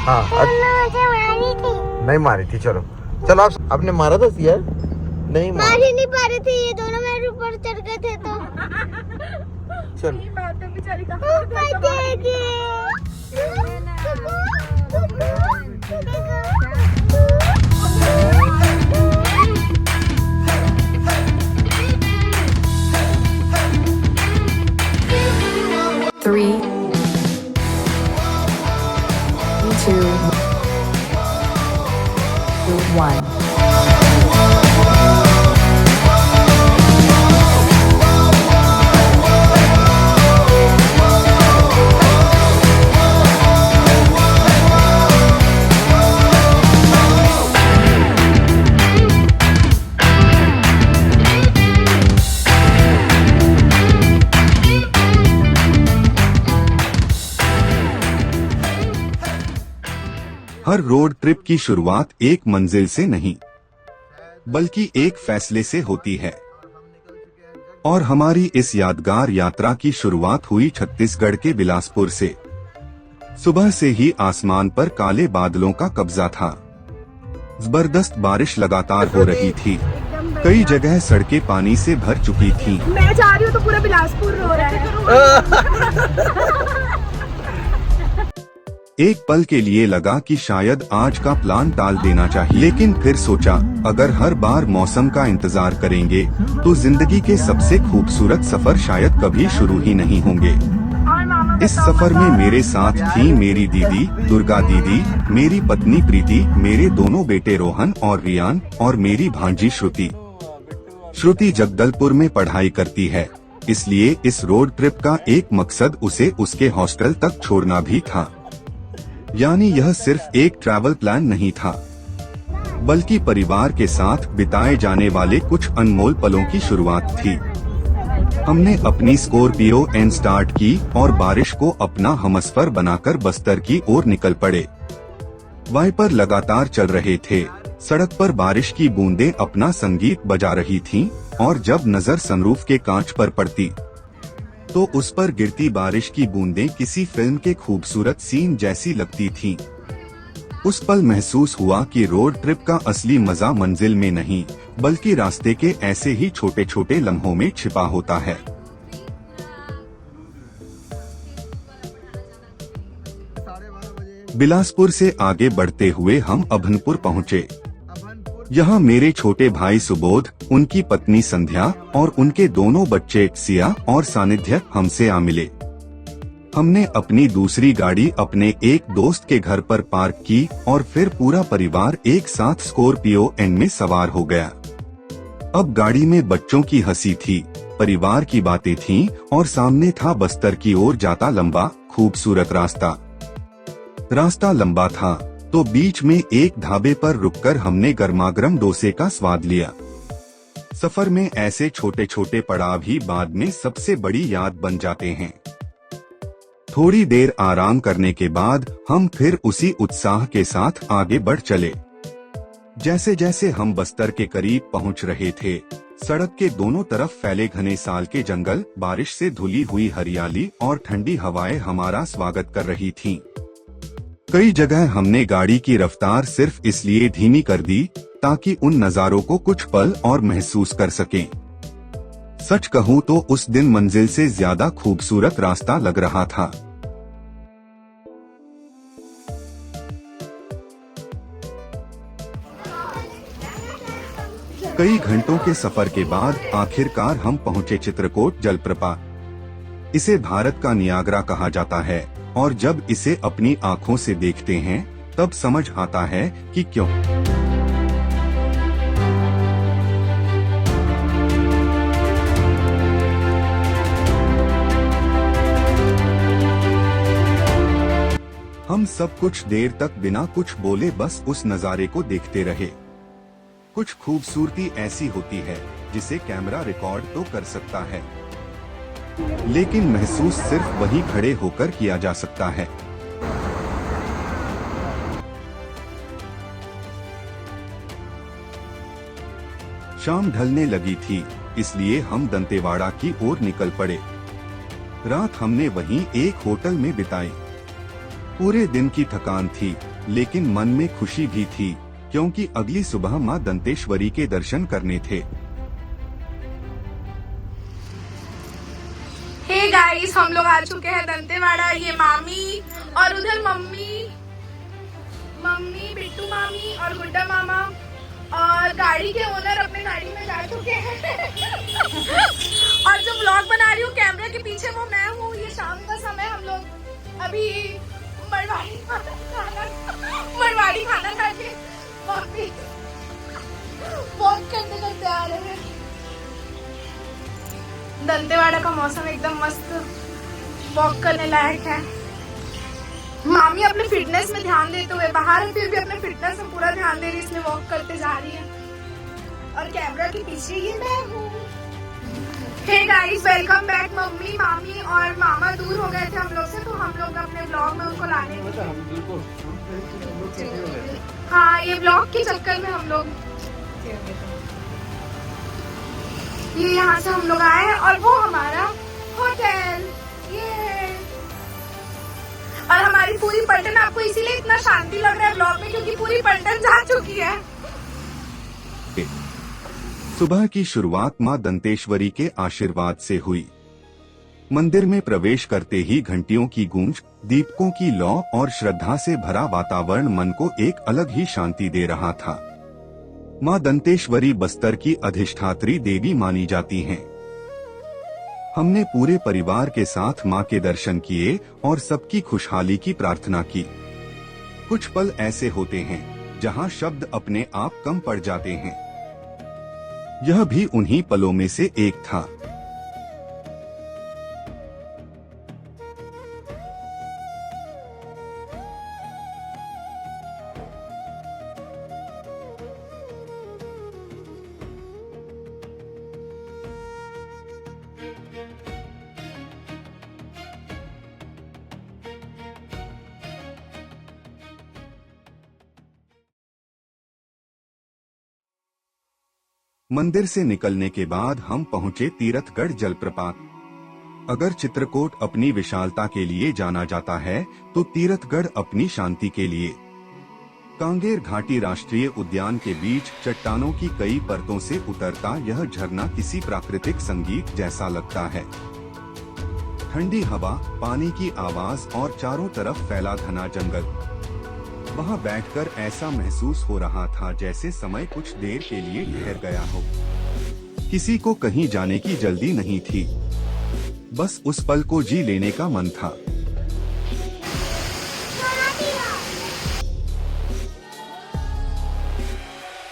हाँ मुझे मारी थी। नहीं मारी थी। चलो चलो आप आपने मारा था यार। नहीं मारा। मार ही नहीं पा रहे थे ये दोनों, मेरे ऊपर चढ़ गए थे तो। चलो बात है बेचारी का। Three, two, one. हर रोड ट्रिप की शुरुआत एक मंजिल से नहीं बल्कि एक फैसले से होती है। और हमारी इस यादगार यात्रा की शुरुआत हुई छत्तीसगढ़ के बिलासपुर से। सुबह से ही आसमान पर काले बादलों का कब्जा था। जबरदस्त बारिश लगातार हो रही थी। कई जगह सड़कें पानी से भर चुकी थीं। मैं जा रही हूँ तो पूरा बिलासपुर रो रहा है। एक पल के लिए लगा कि शायद आज का प्लान टाल देना चाहिए, लेकिन फिर सोचा अगर हर बार मौसम का इंतजार करेंगे तो जिंदगी के सबसे खूबसूरत सफर शायद कभी शुरू ही नहीं होंगे। इस सफर में मेरे साथ थी मेरी दीदी दुर्गा दीदी, मेरी पत्नी प्रीति, मेरे दोनों बेटे रोहन और रियान और मेरी भांजी श्रुति। श्रुति जगदलपुर में पढ़ाई करती है, इसलिए इस रोड ट्रिप का एक मकसद उसे उसके हॉस्टल तक छोड़ना भी था। यानी यह सिर्फ एक ट्रैवल प्लान नहीं था, बल्कि परिवार के साथ बिताए जाने वाले कुछ अनमोल पलों की शुरुआत थी। हमने अपनी स्कॉर्पियो एन स्टार्ट की और बारिश को अपना हमसफर बनाकर बस्तर की ओर निकल पड़े। वाइपर लगातार चल रहे थे, सड़क पर बारिश की बूंदें अपना संगीत बजा रही थीं, और जब नजर सनरूफ के कांच पर पड़ती तो उस पर गिरती बारिश की बूंदें किसी फिल्म के खूबसूरत सीन जैसी लगती थीं। उस पल महसूस हुआ कि रोड ट्रिप का असली मजा मंजिल में नहीं बल्कि रास्ते के ऐसे ही छोटे छोटे लम्हों में छिपा होता है। बिलासपुर से आगे बढ़ते हुए हम अभनपुर पहुँचे। यहाँ मेरे छोटे भाई सुबोध, उनकी पत्नी संध्या और उनके दोनों बच्चे सिया और सानिध्य हमसे आ मिले। हमने अपनी दूसरी गाड़ी अपने एक दोस्त के घर पर पार्क की और फिर पूरा परिवार एक साथ स्कॉर्पियो एन में सवार हो गया। अब गाड़ी में बच्चों की हंसी थी, परिवार की बातें थीं और सामने था बस्तर की ओर जाता लंबा खूबसूरत रास्ता। रास्ता लंबा था तो बीच में एक ढाबे पर रुककर हमने गर्मागर्म डोसे का स्वाद लिया। सफर में ऐसे छोटे छोटे पड़ाव ही बाद में सबसे बड़ी याद बन जाते हैं। थोड़ी देर आराम करने के बाद हम फिर उसी उत्साह के साथ आगे बढ़ चले। जैसे जैसे हम बस्तर के करीब पहुंच रहे थे, सड़क के दोनों तरफ फैले घने साल के जंगल, बारिश से धुली हुई हरियाली और ठंडी हवाएं हमारा स्वागत कर रही थीं। कई जगह हमने गाड़ी की रफ्तार सिर्फ इसलिए धीमी कर दी ताकि उन नज़ारों को कुछ पल और महसूस कर सकें। सच कहूँ तो उस दिन मंजिल से ज्यादा खूबसूरत रास्ता लग रहा था। कई घंटों के सफर के बाद आखिरकार हम पहुंचे चित्रकोट जलप्रपात। इसे भारत का नियाग्रा कहा जाता है और जब इसे अपनी आंखों से देखते हैं तब समझ आता है कि क्यों। हम सब कुछ देर तक बिना कुछ बोले बस उस नज़ारे को देखते रहे। कुछ खूबसूरती ऐसी होती है जिसे कैमरा रिकॉर्ड तो कर सकता है, लेकिन महसूस सिर्फ वहीं खड़े होकर किया जा सकता है। शाम ढलने लगी थी, इसलिए हम दंतेवाड़ा की ओर निकल पड़े। रात हमने वहीं एक होटल में बिताई। पूरे दिन की थकान थी, लेकिन मन में खुशी भी थी क्योंकि अगली सुबह मां दंतेश्वरी के दर्शन करने थे। हे गाइस, हम लोग आ चुके हैं दंतेवाड़ा। ये मामी और उधर मम्मी, बिट्टू मामी और गुड्डा मामा, और गाड़ी के ओनर अपने गाड़ी में जा चुके हैं। और जो व्लॉग बना रही हूँ कैमरा के पीछे वो मैं हूँ। ये शाम का समय, हम लोग अभी मरवाड़ी खाना खा के वापिस वॉक करते आ रहे हैं। दंतेवाड़ा का मौसम एकदम मस्त, वॉक करने लायक है। मामी अपने फिटनेस में ध्यान देते हुए बाहर है, फिर भी अपने फिटनेस में पूरा ध्यान दे रही है, इसलिए वॉक करते जा रही है। और कैमरा के पीछे ये मैं हूँ। Hey guys, welcome back. Mummy, मामी और मामा दूर हो गए थे हम लोग से, तो हम लोग अपने ब्लॉग में उनको लाने हाँ, ये ब्लॉग के चक्कर में हम लोग ये यहाँ से हम लोग आए हैं, और वो हमारा होटल ये है। और हमारी पूरी पलटन, आपको इसीलिए इतना शांति लग रहा है ब्लॉग में क्योंकि पूरी पलटन जा चुकी है। सुबह की शुरुआत मां दंतेश्वरी के आशीर्वाद से हुई। मंदिर में प्रवेश करते ही घंटियों की गूंज, दीपकों की लौ और श्रद्धा से भरा वातावरण मन को एक अलग ही शांति दे रहा था। मां दंतेश्वरी बस्तर की अधिष्ठात्री देवी मानी जाती हैं। हमने पूरे परिवार के साथ मां के दर्शन किए और सबकी खुशहाली की प्रार्थना की। कुछ पल ऐसे होते हैं जहां शब्द अपने आप कम पड़ जाते हैं। यह भी उन्हीं पलों में से एक था। मंदिर से निकलने के बाद हम पहुंचे तीरथगढ़ जलप्रपात। अगर चित्रकूट अपनी विशालता के लिए जाना जाता है तो तीरथगढ़ अपनी शांति के लिए। कांगेर घाटी राष्ट्रीय उद्यान के बीच चट्टानों की कई परतों से उतरता यह झरना किसी प्राकृतिक संगीत जैसा लगता है। ठंडी हवा, पानी की आवाज और चारों तरफ फैला घना जंगल। वहां बैठकर ऐसा महसूस हो रहा था जैसे समय कुछ देर के लिए ठहर गया हो। किसी को कहीं जाने की जल्दी नहीं थी, बस उस पल को जी लेने का मन था।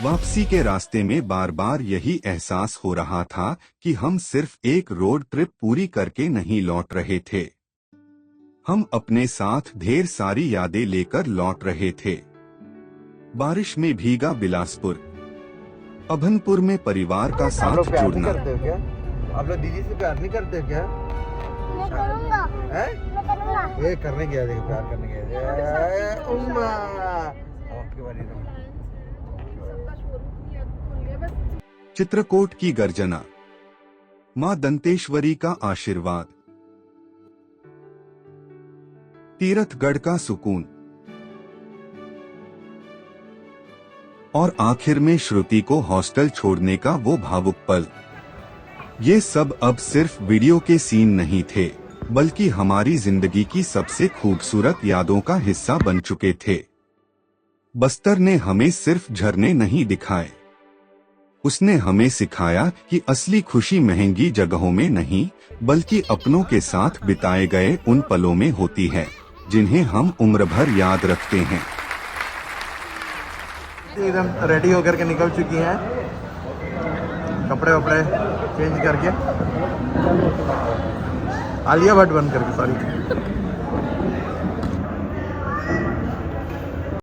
वापसी के रास्ते में बार बार यही एहसास हो रहा था कि हम सिर्फ एक रोड ट्रिप पूरी करके नहीं लौट रहे थे, हम अपने साथ ढेर सारी यादें लेकर लौट रहे थे। बारिश में भीगा बिलासपुर, अभनपुर में परिवार का साथ जुड़ना। आप लोग दीदी से प्यार नहीं करते क्या? मैं करूँगा। मैं करूँगा। ये करने गया, देखो प्यार करने गया। उम्मा आपके बारे में। चित्रकूट की गर्जना, मां दंतेश्वरी का आशीर्वाद, तीरथगढ़ का सुकून और आखिर में श्रुति को हॉस्टल छोड़ने का वो भावुक पल। ये सब अब सिर्फ वीडियो के सीन नहीं थे, बल्कि हमारी जिंदगी की सबसे खूबसूरत यादों का हिस्सा बन चुके थे। बस्तर ने हमें सिर्फ झरने नहीं दिखाए, उसने हमें सिखाया कि असली खुशी महंगी जगहों में नहीं, बल्कि अपनों के साथ बिताए गए उन पलों में होती है जिन्हें हम उम्र भर याद रखते हैं। एकदम रेडी होकर के निकल चुकी हैं, कपड़े वपड़े चेंज करके, आलिया भट्ट बन करके, सॉरी।